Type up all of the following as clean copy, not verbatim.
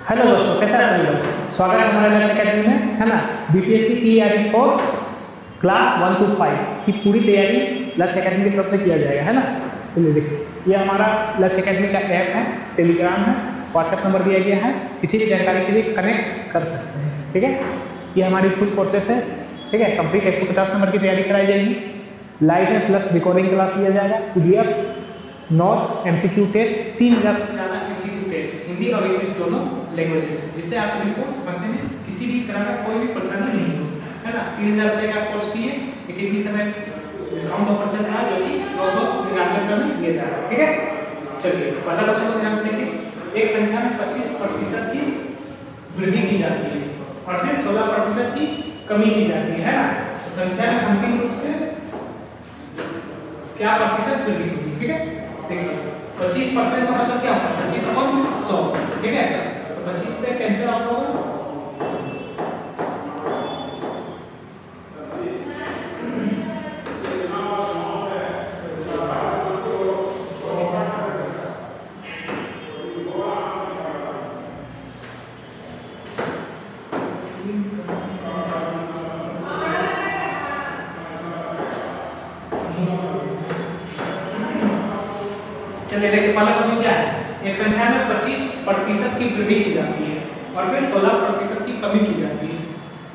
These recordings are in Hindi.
हेलो दोस्तों, कैसे हैं सभी लोग। स्वागत है हमारे लक्ष्य अकेडमी में, है ना। बीपीएससी की तैयारी फॉर क्लास 1 to 5 की पूरी तैयारी लक्ष्य अकेडमी की तरफ से किया जाएगा, है ना। चलिए देखिए, ये हमारा लक्ष्य अकेडमी का ऐप है, टेलीग्राम है, व्हाट्सएप नंबर दिया गया है, किसी भी जानकारी के लिए कनेक्ट कर सकते हैं, ठीक है। ये हमारी फुल कोर्सेस है, ठीक है। कंप्लीट 150 नंबर की तैयारी कराई जाएगी, लाइव में प्लस रिकॉर्डिंग क्लास लिया जाएगा, पीडीएफ्स, नोट्स, एमसीक्यू टेस्ट, 3000 से ज़्यादा एमसीक्यू टेस्ट हिंदी और इंग्लिश दोनों लैंग्वेजेस, जिससे आप सभी को समझने में किसी भी तरह का कोई भी परेशानी नहीं हो, है ना। 3000 रुपये का कोर्स फी है, लेकिन इस समय डिस्काउंट ऑफर चल रहा है जो कि 999 रुपये में दिया जा रहा है, ठीक है। चलिए पहला क्वेश्चन को ध्यान से देखिए। एक संख्या में 25% की वृद्धि की जाती है और फिर 16% की कमी की जाती है ना। तो संख्या में अंतिम रूप से क्या प्रतिशत वृद्धि होगी, ठीक है। देखिए 25% का मतलब क्या होगा, 25/100, ठीक है। तो 25 से कैंसिल आउट होगा, चलिए देखिए पहला क्वेश्चन क्या है। एक संख्या में 25% की वृद्धि की जाती है और फिर 16% की कमी की जाती है।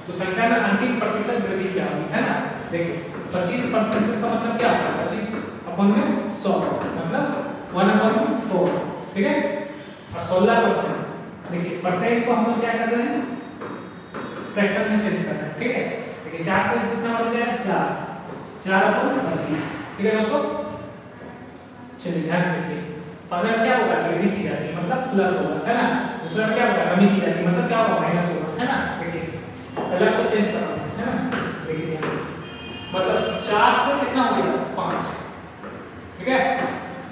तो संख्या में अंतिम प्रतिशत वृद्धि क्या होगी, है ना। देखिए 25% का मतलब क्या होगा, 25/100 मतलब 1/4, ठीक है। और 16%, देखिए परसेंट को हम लोग क्या कर रहे हैं, फ्रैक्शन में चेंज कर रहे हैं, ठीक है। देखिए 4 से कितना बढ़ जाएगा, 4/25, ठीक है दोस्तों। चलिए ध्यान से देखिए, पहला क्या होगा, वृद्धि की जाती है मतलब प्लस होगा, है ना। दूसरा क्या होगा, कमी की जाती है मतलब क्या होगा, माइनस होगा, है ना। देखिए पहला को चेंज करना है ना। देखिए मतलब 4 से कितना हो गया, 5, ठीक है।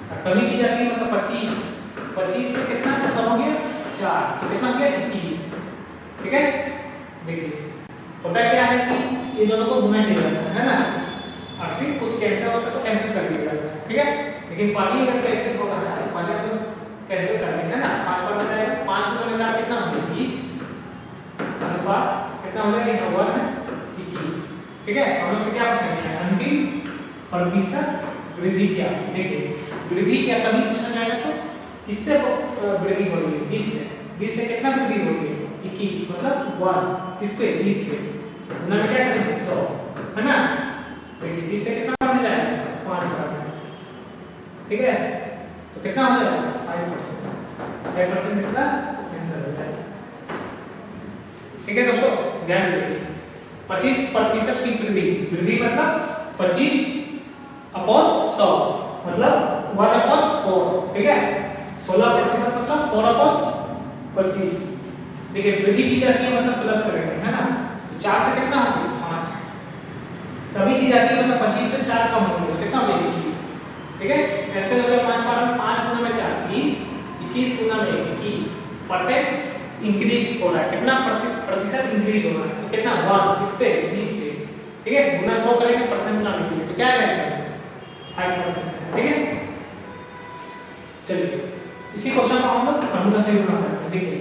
और कमी की जाती है मतलब 25 से कितना खत्म हो गया, 4, तो कितना हो गया, 21, ठीक है। देखिए होता क्या है कि ये दोनों को गुना किया जाता है ना, और फिर कुछ कैंसिल होता है तो कैंसिल कर दिया जाता है, ठीक है। लेकिन पाली अगर कैंसिल हो रहा है तो पाली को कैंसिल कर देंगे, है ना। 5 बार बचाएगा, 5 गुना 4 कितना हो गया, 20, अनुपात कितना हो जाएगा, 1 है 21, ठीक है। हम लोग से क्या पूछा गया है, अंतिम प्रतिशत वृद्धि क्या है। देखिए वृद्धि क्या कमी पूछा जाएगा तो किससे वृद्धि हो रही है, 20 से कितना वृद्धि हो रही है, 21 मतलब 1, किस पे, 20 पे, गुना में क्या करेंगे 100, है ना। देखिए 20 से कितना बढ़ जाएगा, 5 बढ़, ठीक है। तो कितना हो जाएगा, 5% इसका आंसर हो जाएगा, ठीक है दोस्तों। ध्यान से देखिए 25% की वृद्धि मतलब 25/100 मतलब 1/4, ठीक है। 16% मतलब 4/25, देखिए वृद्धि की जाती है मतलब प्लस करेंगे, है ना। तो 4 से कितना हो गया, 5, कमी की जाती है मतलब 25 से 4 कम हो गया, कितना हो गया, 21, ठीक है। कैंसिल हो गया 5 बार में, 5 गुना में 4 20, 21 गुना में 21% इंक्रीज हो रहा है, कितना प्रतिशत इंक्रीज हो रहा है, तो कितना 1 किस पे, 20 पे, ठीक है। गुना 100 करेंगे परसेंट लाने के लिए, तो क्या है आंसर, 5%, ठीक है। चलिए इसी क्वेश्चन को हम लोग फॉर्मूला से बना सकते हैं। देखिए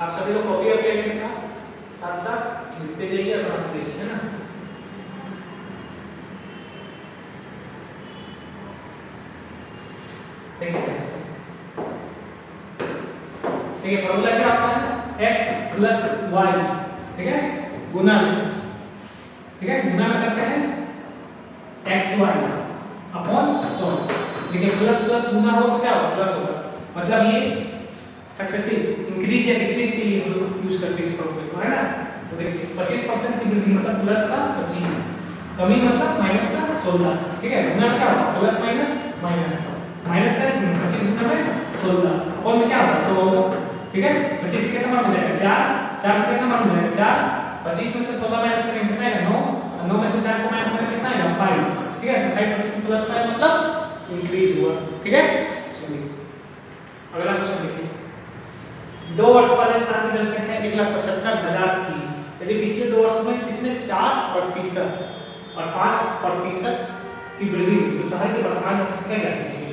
आप सभी लोग कॉपी और पेन के साथ साथ लिखते जाइए और बनाते जाइए, है ना। देखिए फॉर्मूला क्या होता है, x + y, ठीक है, गुना में, ठीक है, गुना में करते हैं xy अपॉन 100। देखिए प्लस प्लस गुना हो तो क्या होगा, प्लस होगा, मतलब ये सक्सेसिव इंक्रीज या डिक्रीज के लिए हम लोग यूज करते हैं इस फॉर्मूले को, है ना। तो देखिए 25% की वृद्धि मतलब प्लस का 25, कमी मतलब माइनस का 16, ठीक है। गुना क्या होगा, प्लस माइनस माइनस का 25 गुना में 16 अपॉन में क्या होगा, 100 होगा, ठीक है। 25 से कितना बढ़ जाएगा, 4 से कितना बढ़ जाएगा, 4, 25 में से 16 माइनस करेंगे कितना आएगा, 9, 9 में से 4 को माइनस करेंगे कितना आएगा, 5, ठीक है। 5% प्लस 5 मतलब इंक्रीज हुआ, ठीक है। चलिए अगला क्वेश्चन देखिए। 2 वर्ष पहले सामने जनसंख्या 1,75,000 थी, यदि पिछले 2 वर्ष में इसमें 4% और 5% की वृद्धि हुई तो शहर की वर्तमान जनसंख्या क्या कीजिए,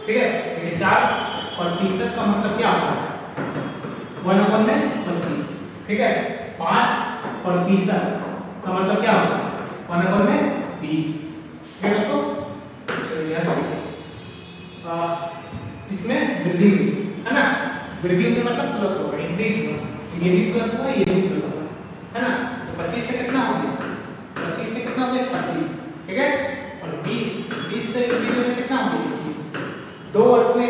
ठीक है। देखिए 4 प्रतिशत का मतलब क्या होता है 1/25, ठीक है। 5% का मतलब क्या होता है 1/20, ठीक है दोस्तों। चलिए यहाँ चलिए, इसमें वृद्धि हुई है ना, वृद्धि हुई मतलब प्लस होगा, इंक्रीज हुआ, ये भी प्लस हुआ ये भी प्लस हुआ, है ना। 25 से कितना हो गया 25 से कितना हो गया 36, ठीक है। और 20 से इंक्रीज होने कितना हो गया 21, 2 वर्ष में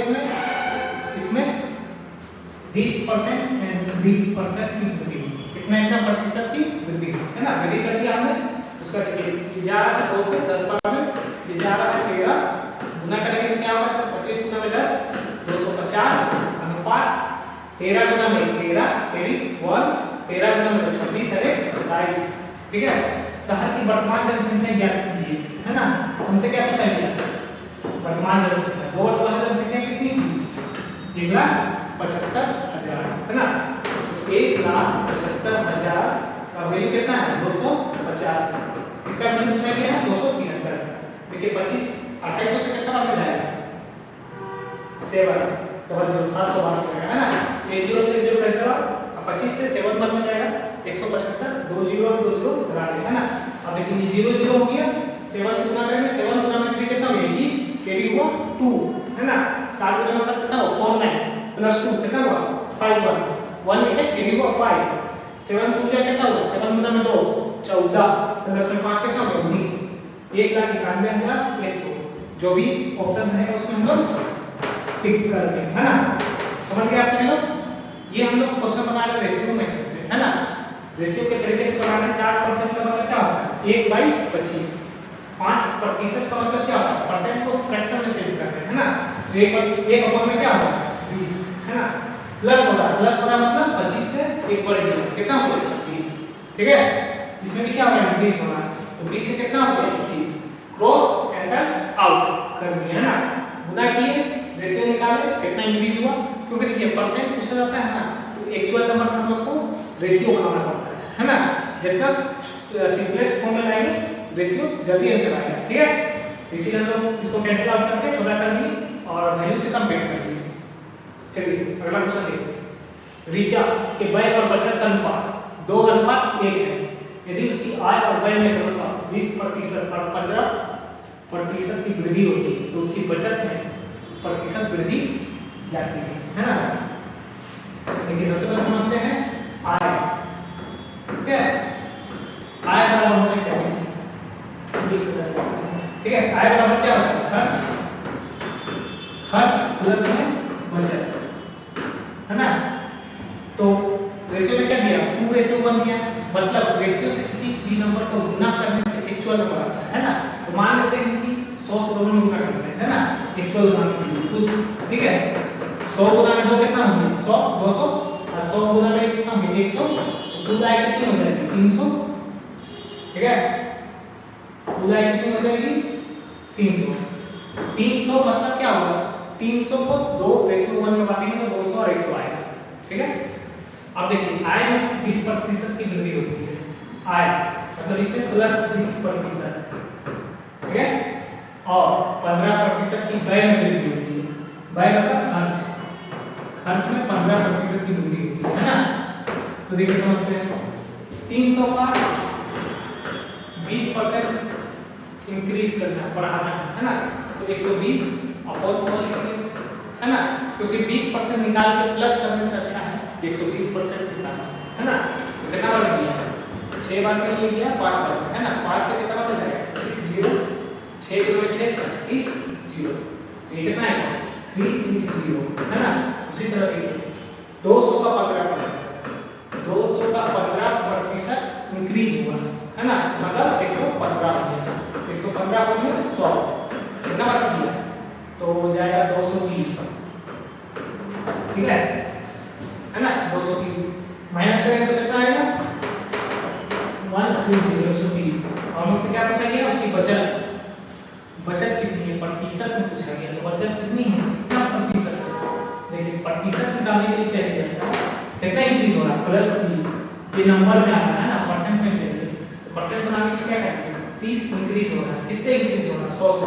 इसमें 20% की वृद्धि, कितना प्रतिशत की वृद्धि, है ना। वृद्धि कर दिया हमने, उसका ये जा रहा है 2 से 10%, ये जा रहा है 13, गुना करेंगे तो क्या होगा 25 गुना में 10 250 अनुपात 13 गुना में 13 तेरी 1 13 गुना में 26 है 27, ठीक है। शहर की वर्तमान जनसंख्या ज्ञात कीजिए, है ना। हमसे क्या पूछा गया वर्तमान जनसंख्या, 2 वर्ष पहले जनसंख्या कितनी थी 1,75,000, है ना। 1,75,000 का वैल्यू कितना है 250, इसका वैल्यू पूछा गया है 273। देखिए 25 2800 से कितना बढ़ जाएगा 7 डबल 0 712 हो जाएगा, है ना। 1 0 से 0 कैंसिल हुआ, अब 25 से 7 बढ़ जाएगा 175, 2 0 और 2 0 घटा दें, है ना। अब देखिए ये 0 0 हो गया, 7 से गुना करेंगे, 7 गुना में 3 कितना हो गया 21, ये भी हुआ 2, है ना। 7 गुना में 7 कितना हुआ 49 प्लस 2 कितना हुआ 51, 1 है ये भी हुआ 5, 7 2 जा कितना हुआ 7 गुना में 2 14 प्लस में 5 कितना हुआ 19, 1,91,100। जो भी ऑप्शन है उसमें हम लोग टिक कर दें, है ना। समझ गए आप सभी लोग। ये हम लोग क्वेश्चन बना रहे रेशियो मेथड से, है ना। रेशियो के तरीके से बना रहे 4% का मतलब क्या होता है 1/25, 5% का मतलब क्या होता है परसेंट को फ्रैक्शन में चेंज करते हैं, है ना। तो 1 में क्या होगा 20, है ना। प्लस हो रहा मतलब 25 से 1 बढ़ गया कितना हो गया 26, ठीक है। इसमें भी क्या होगा इंक्रीज होना, तो 20 से कितना हो गया 21, क्रॉस कैंसिल आउट कर दिया, है ना। गुना किए रेशियो निकाले कितना इंक्रीज हुआ, क्योंकि देखिए परसेंट पूछा जाता है ना, तो एक्चुअल नंबर से हम लोग को रेशियो बनाना पड़ता है ना। जितना सिंपलेस्ट फॉर्म में लाएंगे रेशियो जल्दी आंसर आएगा, ठीक है। तो इसीलिए हम लोग इसको कैंसिल आउट करके छोटा कर दिए और वैल्यू से कंपेयर कर दिए। चलिए अगला क्वेश्चन देखिए, रीचा के व्यय और बचत का अनुपात 2:1 है। यदि उसकी आय और व्यय में क्रमशः 20% और 15% की वृद्धि होती है तो उसकी बचत में प्रतिशत वृद्धि ज्ञात कीजिए, है ना। देखिए सबसे पहले समझते हैं आय, ठीक है। आय बराबर होता है क्या, ठीक है। आय बराबर क्या होता है खर्च प्लस में बचत, है ना। तो रेशियो में क्या दिया 2:1 दिया, मतलब रेशियो से किसी भी नंबर को गुना करने से एक्चुअल नंबर आता है ना। तो मान लेते हैं कि 100 से दोनों गुना करते हैं, है ना, एक्चुअल गुना के लिए उस, ठीक है। 100 गुना में 2 कितना होंगे 100 200 और 100 गुना में कितना होंगे 100, तो कुल आय कितनी हो जाएगी 300, ठीक है। कुल आय कितनी हो जाएगी 300। 300 मतलब क्या होगा 300 को 2:1 में बांटेंगे तो 200 और 100 आएगा, ठीक है। अब देखिए आय में 20% की वृद्धि होती है, आय मतलब इसमें प्लस 20%, ठीक है। और 15% की व्यय में वृद्धि होती है, व्यय मतलब खर्च में 15% की वृद्धि होती है ना। तो देखिए समझते हैं 300 का 20% इंक्रीज करना बढ़ाना है ना, तो 120 अपॉन 100 लिखेंगे, है ना। क्योंकि 20% निकाल के प्लस करने से अच्छा है 120% निकालना, है ना। तो कितना बार किया 6 बार के लिए किया 5 बार, है ना। 5 से कितना बार जाएगा 60, 6 गुना में 6 36 0, ये कितना है 360, है ना। उसी तरह देखिए 200 का 15%, 200 का 15% इंक्रीज हुआ, है ना, मतलब 115 हो गया, 115 हो गया 100, कितना बार किया तो हो जाएगा 220, ठीक है ना। 220 माइनस करेंगे तो कितना आएगा 130, और मुझसे क्या पूछा गया उसकी बचत, बचत कितनी है प्रतिशत में पूछा गया, तो बचत कितनी है कितना प्रतिशत है। देखिए प्रतिशत निकालने के लिए क्या किया जाता है कितना इंक्रीज हो रहा है +30, ये नंबर में आ रहा है ना परसेंट में चाहिए, तो परसेंट बनाने के लिए क्या करेंगे 30 इंक्रीज हो रहा है, किससे इंक्रीज हो रहा है 100 से,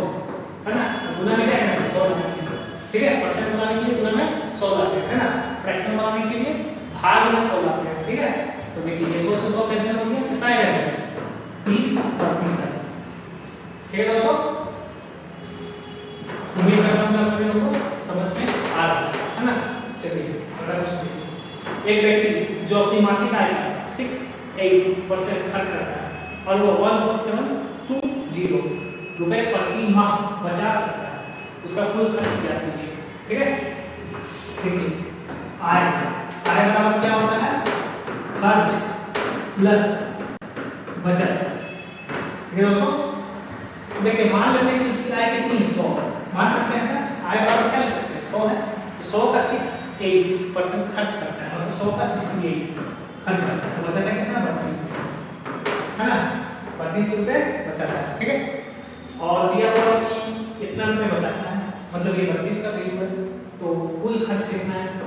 है ना। गुना में क्या करेंगे 100 लगाएंगे ठीक है, परसेंट बनाने के लिए गुना में 16 पे है ना, फ्रैक्शन बनाने के लिए भाग में 16 पे, ठीक है। तो देखिए ये 100 से 100 कैंसिल हो गया, कितना आएगा आंसर 30 ठीक है दोस्तों। उम्मीद करता हूं आप सभी लोगों को समझ में आ रहा है ना। चलिए अगला क्वेश्चन, एक व्यक्ति जो अपनी मासिक आय का 68% खर्च करता है और वो 14720 रुपए प्रति माह बचा सकता है, उसका कुल खर्च क्या कीजिए, ठीक है। देखिए आय का मतलब क्या होता है, खर्च प्लस बचत, ठीक है दोस्तों। देखिए मान लेते हैं कि उसकी आय कितनी है 100, मान सकते हैं सर आय बराबर क्या ले सकते हैं 100 है, तो 100 का 68% खर्च करता है, मतलब 100 का 68 खर्च करता है, तो बचत है कितना 32 है ना, 32 रुपए बचा है, ठीक है। और दिया हुआ कि इतना रुपए बचाता है, मतलब ये 32 का वैल्यू है, तो कुल खर्च कितना है, तो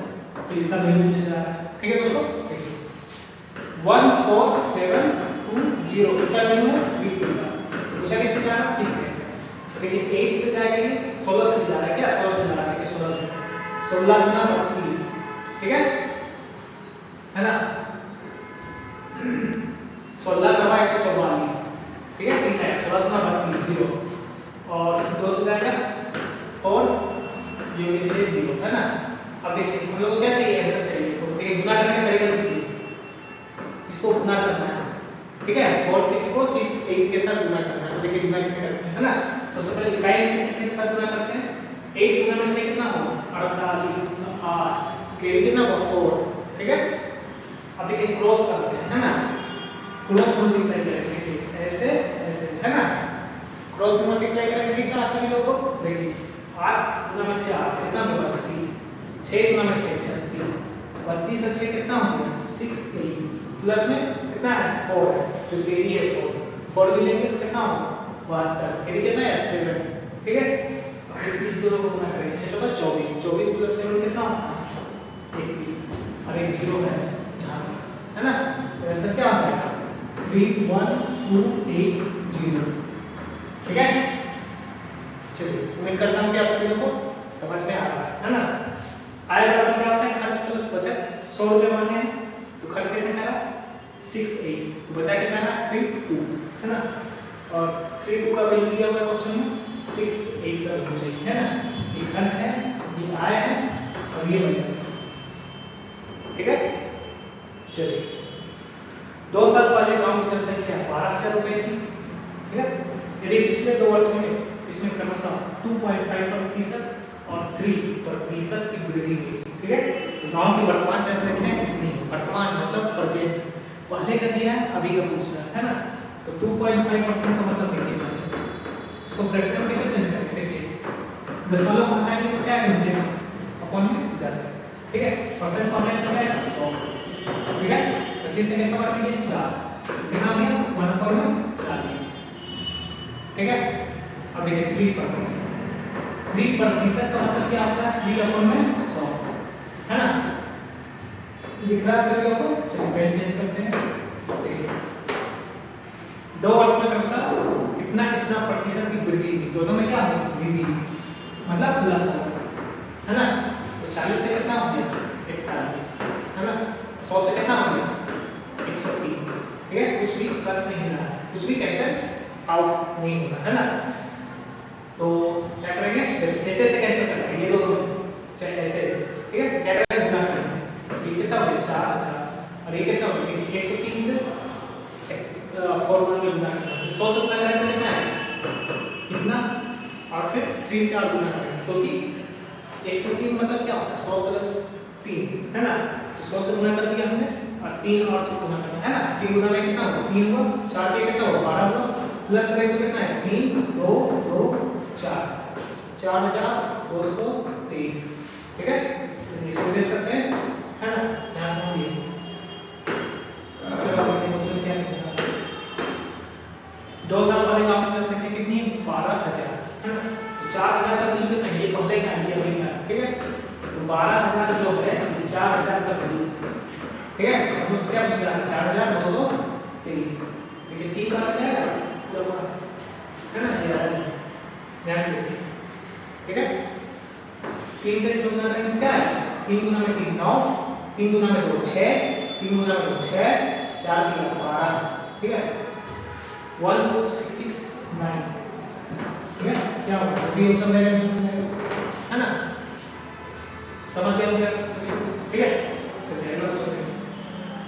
इसका वैल्यू पूछा जा रहा है, ठीक है दोस्तों। देखिए 14720 इसका वैल्यू है 32 का, पूछा किससे जा रहा है 6 से, देखिए 8 से जाएगा ये 16 से जा रहा है क्या, 16 से जा रहा है, देखिए 16 से 16 गुना 32, ठीक है ना, 16 का 144, ठीक है, ठीक है 16 गुना 32 0 और 2 से जाएगा और ये हो गया 6 0 है ना। अब देखिए हम लोग को क्या चाहिए, आंसर चाहिए इसको, देखिए गुना करने का तरीका सीखिए, इसको गुना करना है, ठीक है, 4 6 को 6 8 के साथ गुना करना है, तो देखिए गुना कैसे करते हैं है ना। सबसे पहले इकाई के साथ गुना करते हैं, 8 गुना में 6 कितना होगा 48 8 के कितना होगा 4, ठीक है। अब देखिए क्रॉस करते हैं है ना, क्रॉस मल्टीप्लाई करेंगे ऐसे ऐसे है ना, क्रॉस मल्टीप्लाई करेंगे कितना सभी लोगों को, देखिए 8 गुना में 4 कितना होगा 32, 6 गुना में 6 36, 32 और 6 कितना हो गया 68 प्लस में कितना है 4 है, जो केरी है 4 भी लेंगे तो कितना होगा 72, केरी कितना है 7, ठीक है। फिर इस दोनों को गुना करेंगे 6 होगा 24, 24 प्लस 7 कितना होगा 21 और एक 0 है यहाँ है ना, तो आंसर क्या हो जाएगा 31280, ठीक है। चलिए उम्मीद करता हूँ कि आप सभी लोगों को समझ में आ रहा है ना। आय बराबर क्या होता है, खर्च प्लस बचत, 100 रुपए माने हैं तो खर्च कितना करा 68, तो बचा कितना है 32 है ना, और 32 का वैल्यू दिया हुआ है क्वेश्चन में 68 का हो जाएगी है ना, ये खर्च है, ये आय है और ये बचत, ठीक है। चलिए 2 साल पहले गांव की जनसंख्या 12000 रुपए थी, ठीक है। यदि पिछले 2 वर्षों में इसमें क्रमशः 2.5% और 3% की वृद्धि हुई, ठीक है। तो गांव की वर्तमान जनसंख्या कितनी है, वर्तमान मतलब प्रेजेंट, पहले का दिया है अभी का पूछ रहा है ना, तो 2.5% का मतलब देखिए इसको फ्रैक्शन में कैसे चेंज करेंगे, देखिए दशमलव को हटाएंगे तो क्या आएगा अपॉन में 10, ठीक है, परसेंट को हटाएंगे तो क्या आएगा 100, ठीक है। 25 से कितना बात कीजिए 4, कितना हो गया 1/40, ठीक है। अब देखिए 3% का मतलब क्या होता है 3/100 है ना, लिख रहा है सभी लोगों को। चलिए पेन चेंज करते हैं, देखिए 2 वर्ष में क्रमशः इतना प्रतिशत की वृद्धि हुई, दोनों में क्या होगी वृद्धि, मतलब प्लस है ना, तो 40 से कितना हो गया 41 है ना, 100 से कितना हो गया 103, ठीक है। कुछ भी कट नहीं रहा, कुछ भी कैंसिल आउट नहीं हो रहा है ना, तो क्या करेंगे ऐसे ऐसे कैंसिल करना है, ये दोनों चाहे ऐसे ऐसे, ठीक है। क्या करेंगे गुना करेंगे, ये कितना हो गया 4000 और ये कितना हो गया 103 से 4 में गुना करना है, 100 से गुना करेंगे तो कितना है कितना, और फिर 3 से और गुना करेंगे, क्योंकि 103 मतलब क्या होता है 100 प्लस 3 है ना, तो 100 से गुना कर दिया हमने और 3 और से गुना करना है ना, 3 गुना में कितना होगा 3 हुआ, 4 के कितना होगा 12 हुआ, प्लस करेंगे तो कितना है 3 2 2 4 4223, ठीक है। तो इसको देख सकते हैं है ना, यहां समझिए इसके बाद क्वेश्चन क्या है, 2 साल पहले गांव की जनसंख्या कितनी है 12000 है ना, तो 4000 का वैल्यू कितना है, ये पहले का है ये अभी का, ठीक है। तो 12000 जो है ये 4000 का वैल्यू, ठीक है। अब उसका क्या बच रहा है 4223, देखिए 3 कहां बचाएगा पूरा है ना, ये ध्यान से देखिए, ठीक है। 3 से इसको गुना करेंगे क्या है 3 गुना में 3 9, 3 गुना में 2 6, 3 गुना में 2 6, 4 3 12, ठीक है 1 2 6 6 9, ठीक है क्या होगा भी ऑप्शन में है ना, समझ गए होंगे सभी, ठीक है। चलिए अगला क्वेश्चन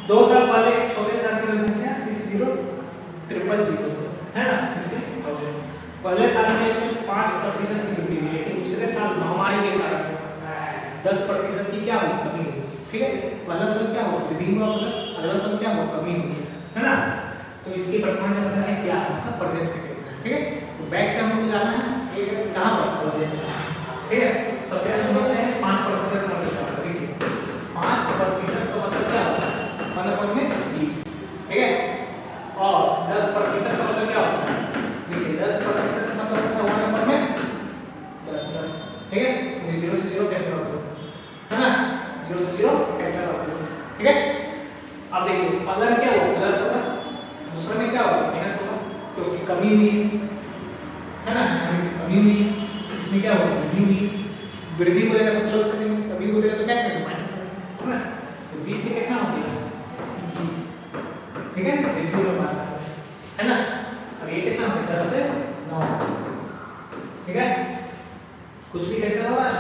2 साल पहले एक छोटे साल की संख्या 60,000 है ना 60,000, पहले साल में इसमें 5% की वृद्धि हुई लेकिन दूसरे साल महामारी के कारण 10% की क्या हुई कमी हुई, ठीक है। पहला साल क्या हुआ वृद्धि हुआ प्लस अगला साल क्या हुआ कमी हुई है ना। तो इसकी वर्तमान दशा है क्या मतलब प्रेजेंट में कितना है, ठीक है। तो बैक से हमको जाना है कहां पर प्रेजेंट में, ठीक है। सबसे पहले समझते हैं 5% का मतलब क्या होता है, देखिए 5% का मतलब क्या होता है 1 में 20, ठीक है। और 10% का मतलब क्या होता है, देखिए 10% का मतलब होता है 1 में 10 10, ठीक है। ये 0 से 0 कैंसिल होता है ना, 0 से 0 कैंसिल होता है, ठीक है। अब देखिए पहला में क्या होगा प्लस होगा, दूसरा में क्या होगा माइनस होगा, क्योंकि कमी हुई है ना, कमी हुई, इसमें क्या होगा वृद्धि हुई, वृद्धि बोलेगा तो प्लस करेंगे, कमी बोलेगा तो क्या करेंगे माइनस करेंगे, है ना। तो 20 से कितना हो गया 21, ठीक है रेशियो में बात है ना। अब ये कितना हो गया 10 से 9, ठीक है। कुछ भी कैसा हो रहा है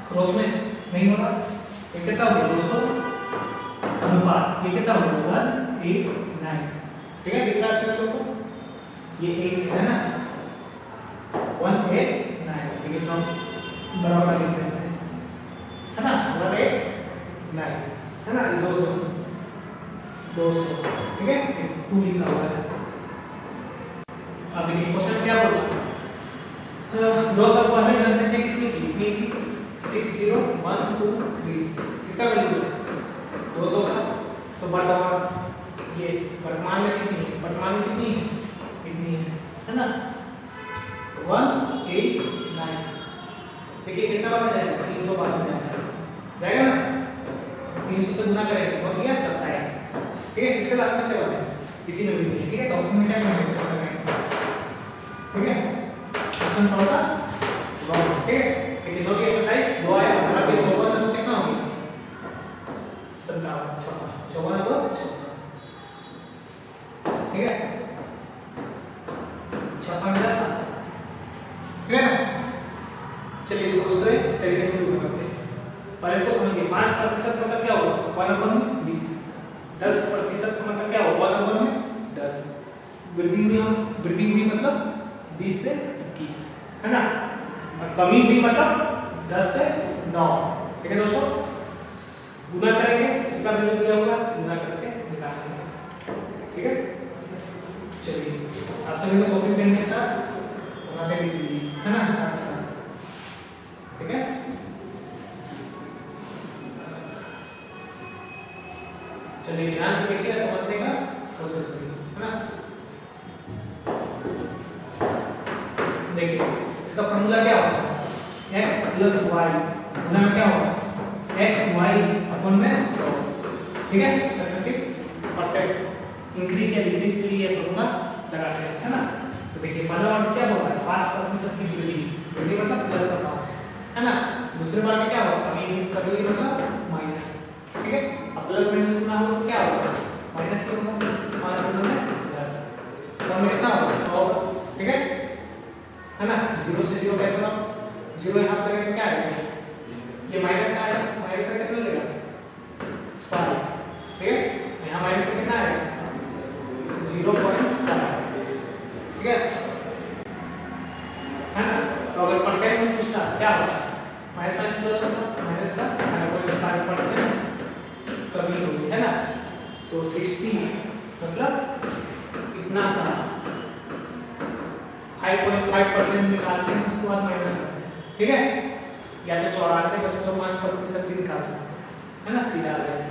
क्रॉस में नहीं हो रहा, ये कितना हो गया 200 अनुपात, ये कितना हो गया 1:9, ठीक है। दिख रहा है आप लोगों को ये 8 है ना 1:9, ठीक है हम बराबर लिख देते हैं है ना 1:9 है ना, 200 ठीक है 2 लिखा हुआ है। अब देखिए क्वेश्चन क्या बोल रहा है 2 साल पहले जनसंख्या कितनी थी 60,123, इसका वैल्यू 200 था। तो वर्तमान ये वर्तमान में कितनी है, वर्तमान में कितनी है ना 1:9, देखिए कितना बार जाएगा 300 बार जाएगा ना, 300 से गुना करेंगे तो क्या 27, ठीक है। इसके लास्ट में 7 है इसी में भी, ठीक है। तो ऑप्शन में क्या करेंगे, ठीक है ऑप्शन कौन सा रॉन्ग, ठीक है। देखिए 2 के 27 2 आया और अब ये 54 है तो कितना हो गया 57 54 तो 56, ठीक है 56,700, ठीक है ना। चलिए इसको दूसरे तरीके से भी करते हैं, पर इसको समझिए 5% मतलब क्या होगा 1/20, 10% का मतलब क्या होगा 1/10, वृद्धि हुई मतलब 20 से 21 है ना, और कमी हुई मतलब 10 से 9, ठीक है दोस्तों। गुना करेंगे इसका वैल्यू क्या होगा गुना करके निकालेंगे, ठीक है। चलिए आप सभी को कॉपी पेन के साथ बनाते भी है ना साथ साथ, ठीक है। चलिए ध्यान से देखिए समझने का कोशिश करिए है ना। देखिए इसका फॉर्मूला क्या होता है x + y गुना में क्या होगा x y अपन में 100, ठीक है। सक्सेसिव परसेंट इंक्रीज या डिक्रीज के लिए फॉर्मूला लगाते हैं है ना। तो देखिए पहला बार में क्या होगा 5% की वृद्धि मतलब प्लस का 5 है ना, दूसरे बार में क्या होगा कमी मतलब माइनस, ठीक है। अब प्लस माइनस गुना हो तो क्या होगा माइनस का होगा 5 गुना में 10, तो में कितना होगा 100, ठीक है ना। 0 से 0 कैसे ना 0 यहां पर लगेगा क्या आएगा ये माइनस का आएगा, माइनस का कितना लगेगा 5, ठीक है। यहां माइनस का कितना आएगा 0.5, ठीक है ना। तो अगर परसेंट में पूछता क्या होगा माइनस माइनस प्लस होगा माइनस का 5% कमी होगी है ना। तो 60 मतलब इतना का 5.5% निकालते हैं उसके बाद माइनस करते हैं, ठीक है। या तो 94.5% भी निकाल सकते हैं है ना, सीधा आ जाएगा।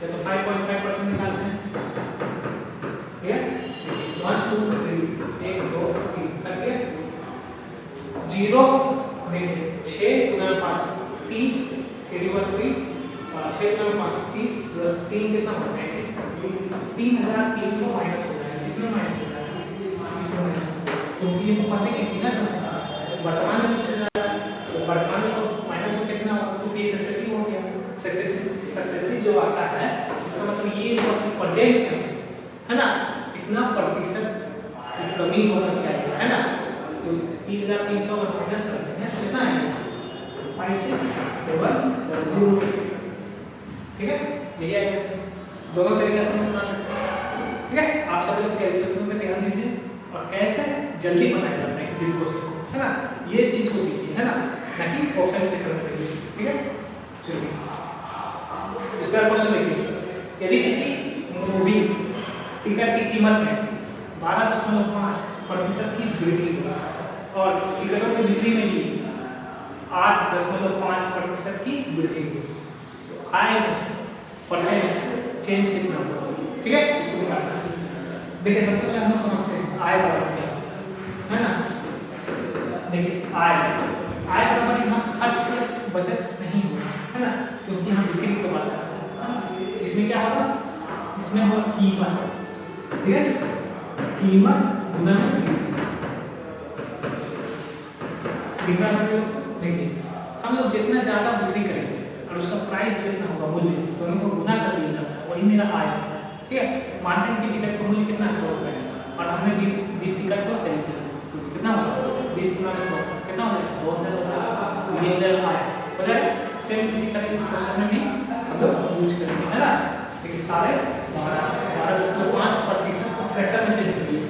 या तो 5.5% निकालते हैं, ठीक है। 1 2 3 1 2 3 करके 0 देखिए 6 गुना 5 30 81 6 गुना 5 30 प्लस 3 कितना होगा 35, 3300 माइनस हो जाएगा, इसमें माइनस हो जाएगा, इसमें माइनस हो जाएगा, क्योंकि ये पढ़ने की ना संख्या वर्तमान में पूछा जा रहा है। तो वर्तमान में तो माइनस -1 कितना होगा, क्योंकि सक्सेसिव हो गया। सक्सेसिव जो आता है इसका मतलब ये हुआ कि प्रेजेंट है ना इतना प्रतिशत कमी होना चाहिए, है ना। तो 3300 अगर माइनस करते हैं तो कितना आएगा, 5670। ठीक है, यही आएगा। दोनों तरीके से हम बना सकते हैं। ठीक है, आप सब लोग कैलकुलेशन में ध्यान दीजिए और कैसे जल्दी बनाया जाता है किसी क्वेश्चन को, है ना, ये चीज को सीखिए, है ना कि ऑप्शन के चक्कर में रहिए। ठीक है, चलिए दूसरा क्वेश्चन देखिए। यदि किसी मूवी टिकट की कीमत में 12.5% की वृद्धि हुई और टिकटों की बिक्री में भी 8.5% की वृद्धि हुई, तो आय परसेंट चेंज कितना होगा। ठीक है, इसको निकालना है। देखिए सबसे पहले हम लोग समझते हैं आय बराबर क्या है ना। देखिए आय बराबर यहाँ खर्च प्लस बचत नहीं होगा, है ना, क्योंकि हम बिक्री की बात कर रहे हैं। इसमें क्या होगा, इसमें होगा कीमत। ठीक है, कीमत गुना देखिए हम लोग जितना ज्यादा बिक्री करेंगे और उसका प्राइस कितना होगा, मूल्य, दोनों को गुना कर दिया जाता है, वही मेरा आय है। ठीक है, मानते हैं कि टिकट का मूल्य कितना है, 100 रुपये और हमने 20 टिकट को सेल किया, तो कितना होगा, 20 गुना 100 कितना हो जाएगा, 2000 हो जाएगा। ये जो आय हो जाएगा। सेम इसी तरह इस क्वेश्चन में भी हम लोग यूज करेंगे, है ना। देखिए सारे 12.5% को फ्रैक्शन में चेंज करिए।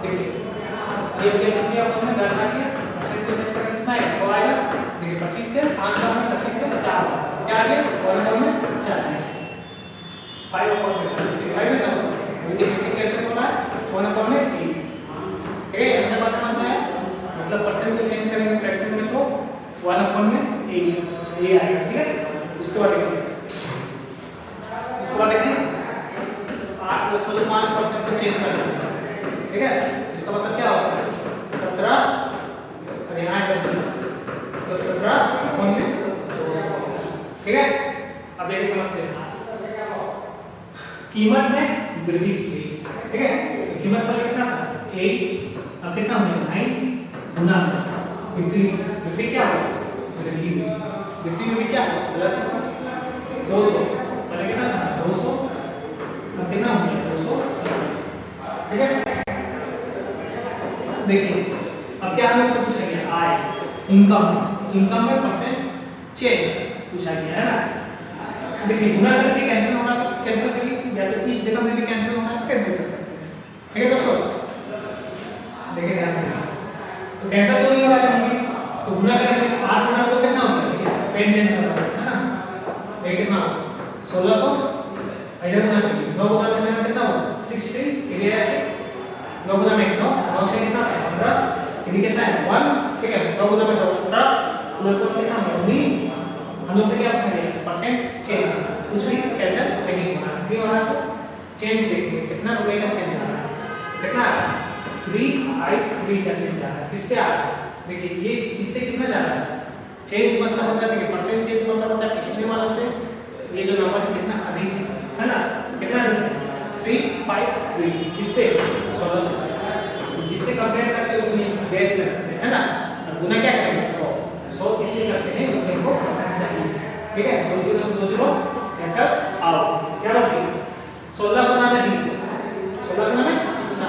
देखिए ये क्या कीजिए, आप हमने 10 आ गया, परसेंट को चेंज करके कितना आएगा, 100 आएगा। देखिए 25 से 5 का में 25 से 4 क्या आ गया, 1 में 40, 5 अपॉन में 40 से 5 है ना, देखिए कैंसिल हो रहा है, 1 अपॉन में 8। ठीक है, हमने बात समझ में आया, मतलब परसेंट को चेंज करेंगे फ्रैक्शन में तो 1 अपॉन में 8 ये आएगा। ठीक है, उसके बाद देखिए 8+5% को चेंज कर देंगे। ठीक है, इसका मतलब क्या होगा, 17 और यहाँ 20, तो 17 अपॉन में 200। ठीक है, अब देखिए समझते हैं, कीमत में वृद्धि हुई। ठीक है, कीमत पहले कितना था 8, अब कितना हो गया 9 गुना बिक्री क्या होगा, वृद्धि हुई। बिक्री में भी क्या होगा, प्लस 200, पहले कितना था 200, अब कितना हो गया 200। ठीक है, देखिए अब क्या हमें से पूछा गया, आय इनकम में परसेंट चेंज पूछा गया, है ना। देखिए गुना करके कैंसिल होना तो कैंसिल करिए, या तो इस जगह में भी कैंसिल होना है, कैंसिल कर सकते हैं। ठीक है दोस्तों, देखिए ध्यान से, तो कैंसिल तो नहीं हो रहा है, तो गुना करेंगे 8 गुना तो कितना होगा, देखिए पेन चेंज करना है ना। देखिए कितना 1600, इधर गुना करिए, 9 गुना में 7 कितना होगा 63, एरिया 6, 9 गुना में 9, 9 से कितना है 15, ये कितना है 1। ठीक है, 9 गुना में 15 प्लस 1 कितना है 19। हम लोग से क्या पूछा गया, परसेंट चेंज, कुछ भी कैंसिल नहीं होना, क्यों हो रहा है तो चेंज देखिए कितना रुपए का चेंज आ रहा है, कितना 353 का चेंज आ रहा है। किस पे आ रहा है, देखिए ये इससे कितना जा रहा है, चेंज मतलब होता है, देखिए परसेंट चेंज मतलब होता है पिछले वाला से ये जो नंबर है कितना अधिक है ना, कितना अधिक 353, इस पे 1600, तो जिससे कंपेयर करते हैं उसको बेस में रखते हैं, है ना। गुना क्या करेंगे 100 इसलिए करते हैं क्योंकि हमको परसेंट चाहिए। ठीक है, 20 से 20 कैंसिल आउट, क्या बच गया 16 गुना में 20, 16 गुना में कितना,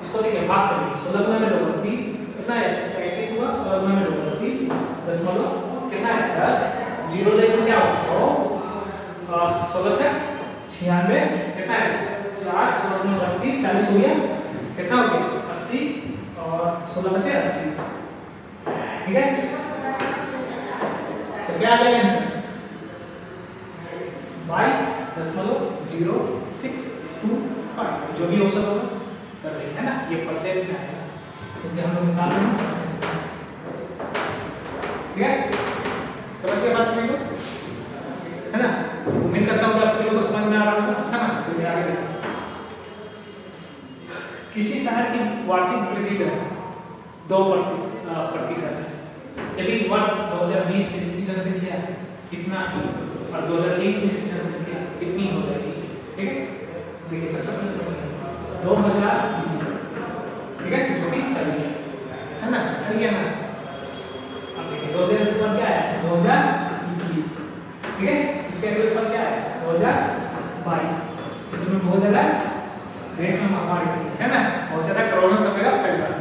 इसको देखिए भाग करिए, 16 गुना में 2 30 कितना है 35 हुआ, 16 गुना में 2 30 दशमलव कितना है 10, जीरो लेकर क्या होगा 100, 16 से 96 कितना है 4, 16 गुना 32 40 हो गया, कितना हो गया 80 और 16 बचे 80। ठीक है, तो क्या आ जाएगा आंसर 22.0625, जो भी ऑप्शन होगा कर देंगे, है ना। ये परसेंट में आएगा, क्योंकि हम लोग निकाल रहे हैं परसेंट। ठीक है, समझ गए बात सभी को, है ना। उम्मीद करता हूँ कि आप सभी लोगों को समझ में आ रहा होगा, है ना। चलिए आगे देखते हैं। किसी शहर की वार्षिक वृद्धि दर 2% है, यदि वर्ष 2020 में इसकी जनसंख्या कितना थी और 2023 में इसकी जनसंख्या कितनी हो जाएगी। ठीक है, देखिए सबसे पहले समझिए 2020, ठीक है, जो कि चल गया, है ना, चल गया ना। अब देखिए 2020 के बाद क्या है 2021, ठीक है। इसके अगले साल क्या है 2022। इसमें बहुत ज्यादा देश में महामारी थी, है ना, बहुत ज्यादा कोरोना सब जगह फैल रहा था,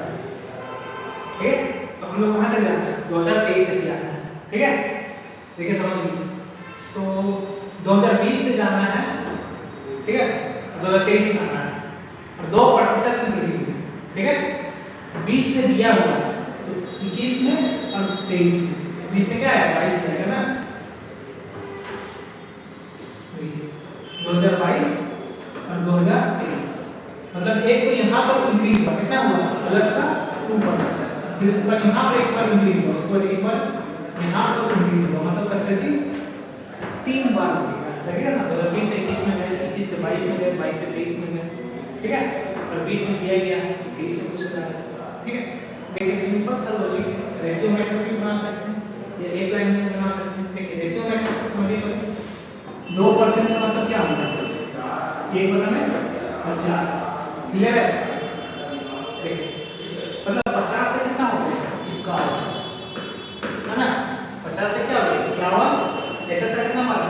ठीक है। तो हम लोग कहाँ तक जाना है 2023 तक जाना है, ठीक है। देखिए समझ लीजिए, तो 2020 से जाना है, ठीक है, 2023 में आना है और 2% की वृद्धि हुई, ठीक है। 20 में दिया हुआ है तो 21 में और 23 में, बीच में क्या है 22 जाएगा ना, 2022 और 2023, मतलब एक तो यहाँ पर इंक्रीज हुआ, कितना हुआ प्लस का 2%, फिर उसके बाद यहाँ पर एक बार इंक्रीज हुआ, उसके बाद एक बार यहाँ पर इंक्रीज हुआ, मतलब सक्सेसिव 3 बार लगेगा ना। 20 से 21 में गए, 21 से 22 में गए, 22 से 23 में गए, ठीक है, और 20 में दिया गया 23 में कुछ हो जाएगा, ठीक है। देखिए सिंपल सा लॉजिक है, रेशियो मैट्रिक्स भी बना सकते हैं या एक लाइन में बना सकते हैं। देखिए रेशियो मैट्रिक्स से समझिए, 2% का मतलब क्या होगा 1/50, क्लियर है। देखिए मतलब 50 से कितना हो गया 51, है ना, 50 से क्या हो गया 51, ऐसा ऐसा कितना बार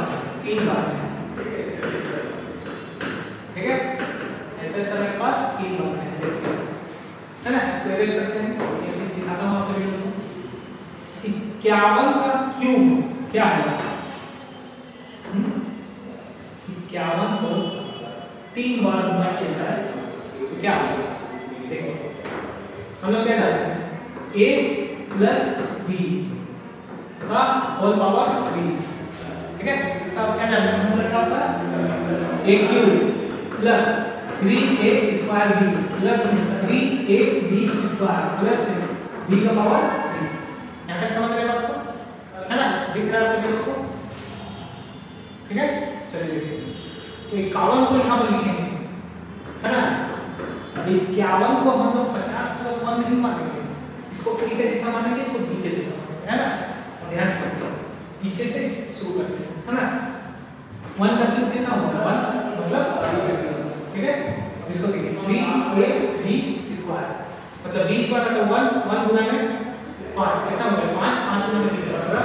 3 बार, ठीक है, ऐसा ऐसा मेरे पास 3 बार है ना। इसको अरेंज करते हैं, ये चीज सिखाता हूं आपसे वीडियो में। 51 का क्यूब क्या है 51 को 3 बार गुणा किया जाए तो क्या होगा, देखो हम लोग क्या जानते हैं a प्लस b का होल पावर 3, ठीक है। इसका क्या जानते हैं हम लोग क्या होता है a cube plus 3a square b plus 3ab square plus b का पावर 3। यहाँ तक समझ रहे हो आपको, है ना, दिख रहा है आप सभी लोगों को, ठीक है। चलिए देखिए, तो 51 को यहाँ पर लिखेंगे, है ना। अब 51 को हम लोग 50 + 1 नहीं मानेंगे, इसको a के जैसा मानेंगे, इसको b के जैसा मानेंगे, है ना। और ध्यान से देखिए, पीछे से शुरू करते हैं, है ना। 1 का क्यूब कितना होगा 1 मतलब 3, ठीक है। अब इसको देखिए 3ab स्क्वायर मतलब 20 बार का 1 गुना में 5 कितना हो गया 5, 5 गुना में कितना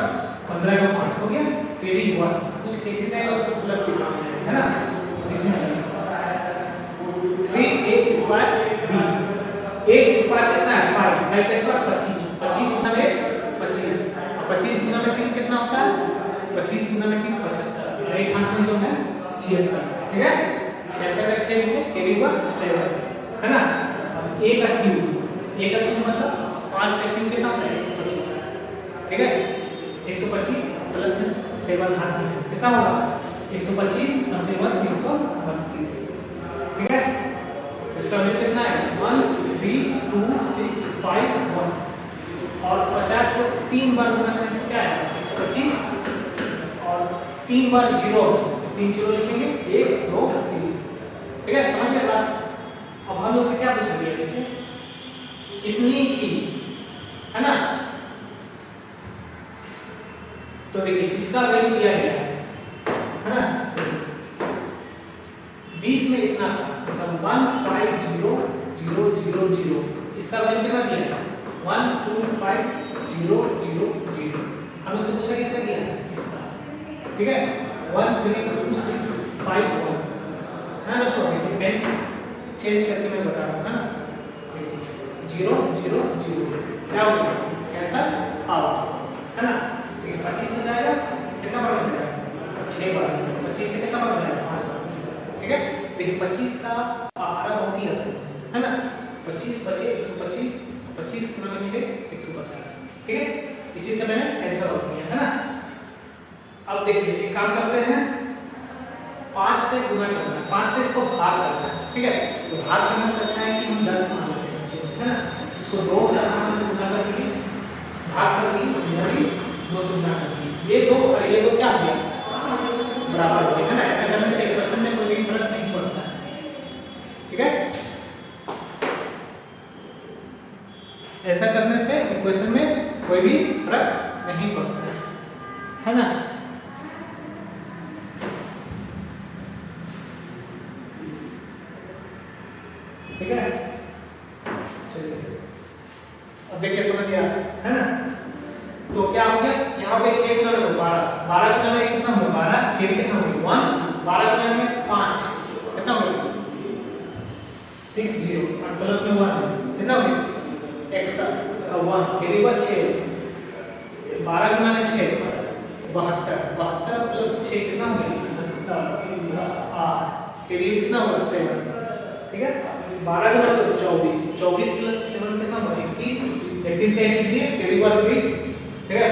15 का 5 हो गया, फिर 1 कुछ कितना है उसको प्लस भी करना है ना। इसमें 3a square b, a square कितना है 5, 5 का स्क्वायर 25, 25 गुना में 25 और 25 गुना में 3 कितना होता है 25 गुना में 3 75, और एक हाथ में जो है 76, ठीक है। 76 का 6 लिखे a = 7, है ना। अब a का क्यूब मतलब 5 का क्यूब कितना होता है 125, ठीक है। 125 प्लस में 7 हाथ में कितना होगा 125 और 7 132, ठीक है। इसका वैल्यू कितना है 1 3 2 6 5 1, और 50 को 3 बार गुना करेंगे क्या है 125 और 3 बार 0, 3 0 लिखेंगे 1 2 3, ठीक है। समझ गए बात। अब हम लोग से क्या पूछेंगे देखिए कितनी की, है ना। तो देखिए इसका वैल्यू दिया गया है ना 20 में इतना था मतलब 150000, इसका वैल्यू कितना दिया है 125000। हम उससे पूछा किसका दिया है इसका, ठीक है 13261 है ना। सो देखिए पेन चेंज करके मैं बता रहा हूं, है ना। 0 0 0 क्या होगा कैंसिल आउट, है ना। 25 से जाएगा कितना बार हो जाएगा 6 बार, 25 से कितना बार हो जाएगा 5 बार, ठीक है। देखिए 25 का आहारा बहुत ही आसान है ना, 25 बचे 125, 25 गुना में 6 150, ठीक है। इसी से मैंने आंसर आउट किया, है ना। अब देखिए एक काम करते हैं 5 से गुना करना है, 5 से इसको भाग करना है, ठीक है। तो भाग करने से अच्छा है कि हम 10 मान लेते हैं, है ना। इसको 2 से आराम से गुना करके भाग करके यह भी 2 से गुना करके ये 2 और ये 2 क्या हो गया बराबर हो गए, है ना। ऐसा करने से इक्वेशन में कोई भी फर्क नहीं पड़ता है, ठीक है। ऐसा करने से इक्वेशन में कोई भी फर्क नहीं पड़ता है ना। ठीक है, चलिए अब देखिए समझिए आप, है ना। तो होगा 12 फिर कितना होगा 1 12 गुना में 5 कितना होगा 60 और प्लस में 1 कितना होगा x 1 फिर एक बार 6 12 गुना में 6 72 प्लस 6 कितना होगा 8 फिर ये कितना होगा 7 ठीक है 12 गुना तो 24 प्लस 7 कितना होगा 31 का एक दिए फिर एक बार 3 ठीक है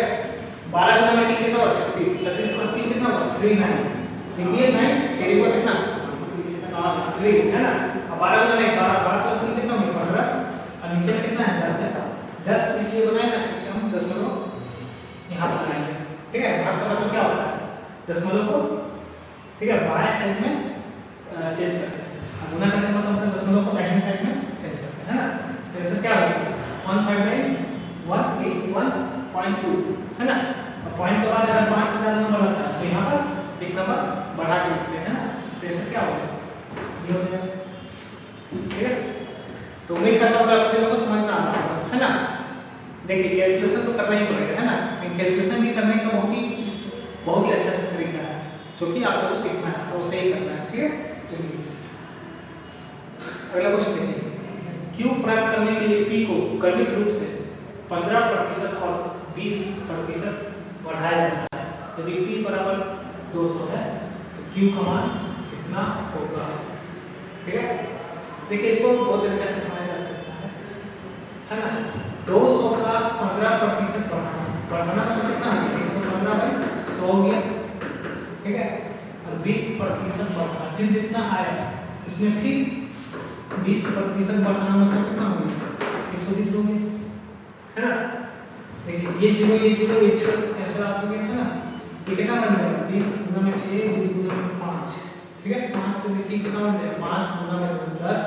12 गुना में कितना होगा 36 प्लस 3 कितना होगा 39 इंडिया 9 फिर एक बार कितना 3 है ना 12 गुना में 12 प्लस 3 कितना होगा 15 और नीचे में कितना है 10 है 10 इसलिए बनाया ना कि हम दशमलव यहाँ पर लगाएंगे ठीक है भाग का मतलब क्या होता है दशमलव को ठीक है बाएं साइड में चेंज करते हैं गुना करने का मतलब दशमलव को दाहिने साइड में चेंज करते हैं ना तो ऐसा क्या होगा 159,181.2 है ना और पॉइंट के बाद अगर 5 से ज्यादा नंबर आता है तो यहाँ पर एक नंबर बढ़ा के लिखते हैं ना तो ऐसा क्या होगा ये हो जाएगा ठीक है तो उम्मीद करता हूँ आप सभी लोगों को समझ में आ रहा होगा है ना देखिए कैलकुलेशन तो करना ही पड़ेगा है ना लेकिन कैलकुलेशन भी करने का बहुत ही अच्छा तरीका है जो कि आप लोगों को सीखना है और उसे ही करना है ठीक है चलिए अगला क्वेश्चन देखिए Q प्राप्त करने के लिए P को क्रमिक रूप से 15% और 20% बढ़ाया जाता है यदि P बराबर 200 है तो Q का मान कितना होगा ठीक है देखिए इसको दो तरीके से समझा जा सकता है ना 200 का 15% बढ़ाना तो कितना हो गया 115/100 हो गया ठीक है और 20% बढ़ाना फिर जितना आया उसमें फिर 20% बढ़ाना मतलब कितना हो गया 120 हो गया है ना देखिए ये जीरो कैंसिल आउट हो गया है ना ये कितना बन जाएगा 20 गुना में 6 20 गुना में 5 ठीक है 5 से देखिए कितना बन जाएगा 5 गुना में 10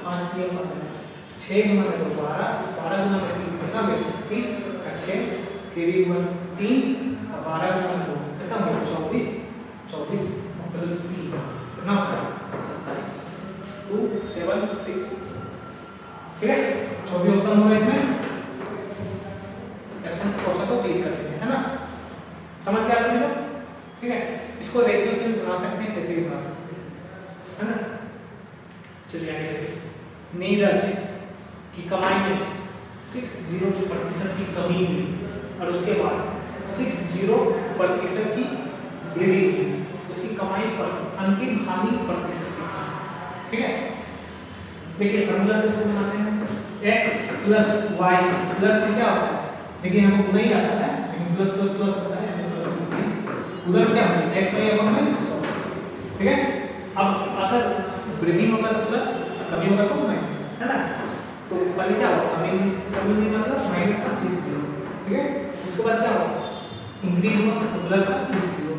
5 3 15 6 गुना में 12 12 गुना में 3 कितना हो गया 36 का 6 फिर 3 और 12 गुना में 2 कितना हो गया 24 प्लस 3 कितना होगा 27 2 7 6 ठीक है 24 ऑप्शन होगा इसमें ऑप्शन को क्लिक कर देंगे है ना समझ गया आप लोग ठीक है इसको रेशियो से बना सकते हैं कैसे भी बना सकते हैं है ना चलिए आगे देखिए नीरज की कमाई में 60% की कमी हुई और उसके बाद 60% की वृद्धि हुई उसकी कमाई पर अंतिम हानि प्रतिशत ठीक है देखिए फॉर्मूला से शुरू बनाते हैं x प्लस y प्लस में क्या होता है देखिए हमको गुना ही आता है लेकिन प्लस प्लस प्लस होता है इसलिए प्लस लिखते हैं उधर क्या होगा x y अपन में 100 ठीक है अब अगर वृद्धि होगा तो प्लस कमी होगा तो माइनस है ना तो पहले क्या होगा कमी मतलब माइनस का 60 ठीक है उसके बाद क्या होगा इंक्रीज होगा तो प्लस का 60 अब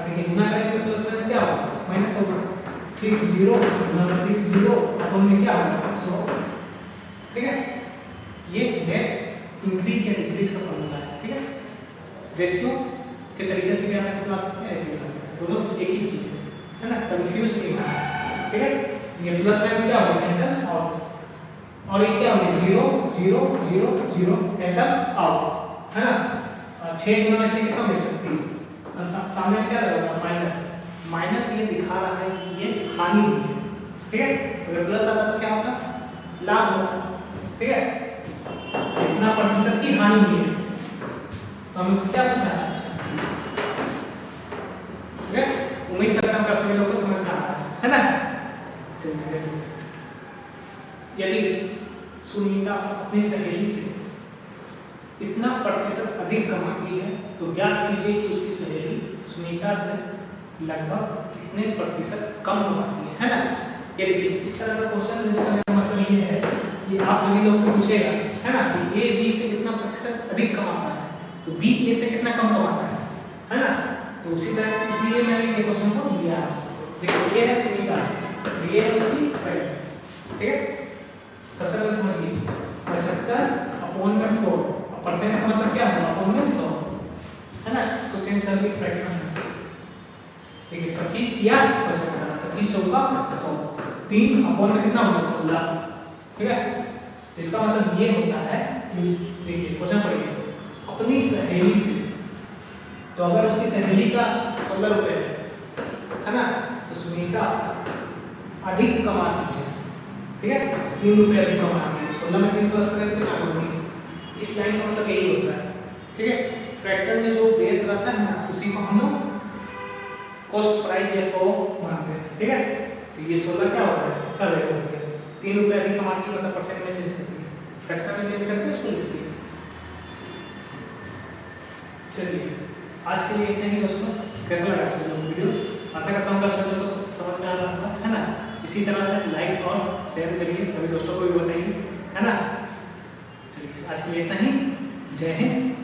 देखिए गुना करेंगे तो प्लस माइनस क्या होगा माइनस होगा 60 गुना में 60 अपन में क्या होगा 100 ठीक है ये नेट इंक्रीज या डिक्रीज का फॉर्मूला है ठीक है रेशियो के तरीके से भी आप चला सकते हैं ऐसे बना सकते हैं दोनों एक ही चीज है ना कंफ्यूज नहीं होना ठीक है ये प्लस माइनस क्या होगा कैंसिल और ये क्या होगा 0 0 0 0 कैंसिल आउट है ना 6 गुना में 6 कितना होगा 36 सामने क्या रहेगा माइनस माइनस ये दिखा रहा है कि ये हानि हुई है ठीक है अगर प्लस आता तो क्या होगा लाभ होगा ठीक है कितना प्रतिशत की हानि हुई है तो हमें उससे क्या पूछा है ठीक है उम्मीद करता हूं आप सभी लोगों को समझ में आ रहा है ना चलिए यदि सुनीता अपनी सहेली से इतना प्रतिशत अधिक कमाती है तो ज्ञात कीजिए कि उसकी सहेली सुनीता से लगभग कितने प्रतिशत कम कमाती है ना ये देखिए इस तरह का क्वेश्चन लेने का मतलब ये है कि आप सभी लोग से पूछेगा है ना कि ए बी से कितना प्रतिशत अधिक कमाता है तो बी ए से कितना कम कमाता है ना तो उसी तरह इसलिए मैंने ये क्वेश्चन को लिया आपसे देखिए ये है सुनीता ये है उसकी फ्रेंड ठीक है सबसे पहले समझिए 75 अपॉन में 4 परसेंट का मतलब क्या है अपॉन में 100 है ना इसको चेंज करके फ्रैक्शन में देखिए 25 या 75 25 चौका 100 3 अपॉन में कितना होगा 16 ठीक है इसका मतलब ये होता है कि देखिए क्वेश्चन पढ़िए अपनी सहेली से तो अगर उसकी सहेली का 16 रुपए है ना, तो सुनीता अधिक कमाती है, ठीक है, 3 रुपए अधिक कमाती है। 16 में 3 प्लस करें तो 19। इस लाइन का मतलब यही होता है, ठीक है। फ्रैक्शन में जो बेस रहता है ना, उसी को हम लोग कॉस्ट प्राइस या 100 मानते हैं, ठीक है। तो ये 16 क्या होता है, इसका वैल्यू होता है। 3 रुपए अधिक कमाती है मतलब परसेंट में चेंज करती है, फ्रैक्शन में चेंज करके उसको लिखती है। चलिए आज के लिए इतना ही दोस्तों। कैसा लगा आप लोगों को वीडियो? आशा करता हूँ कि आप सभी दोस्तों समझ में आ रहा होगा, है ना। इसी तरह से लाइक और शेयर करिए, सभी दोस्तों को भी बताइए, है ना। चलिए आज के लिए इतना ही। जय हिंद।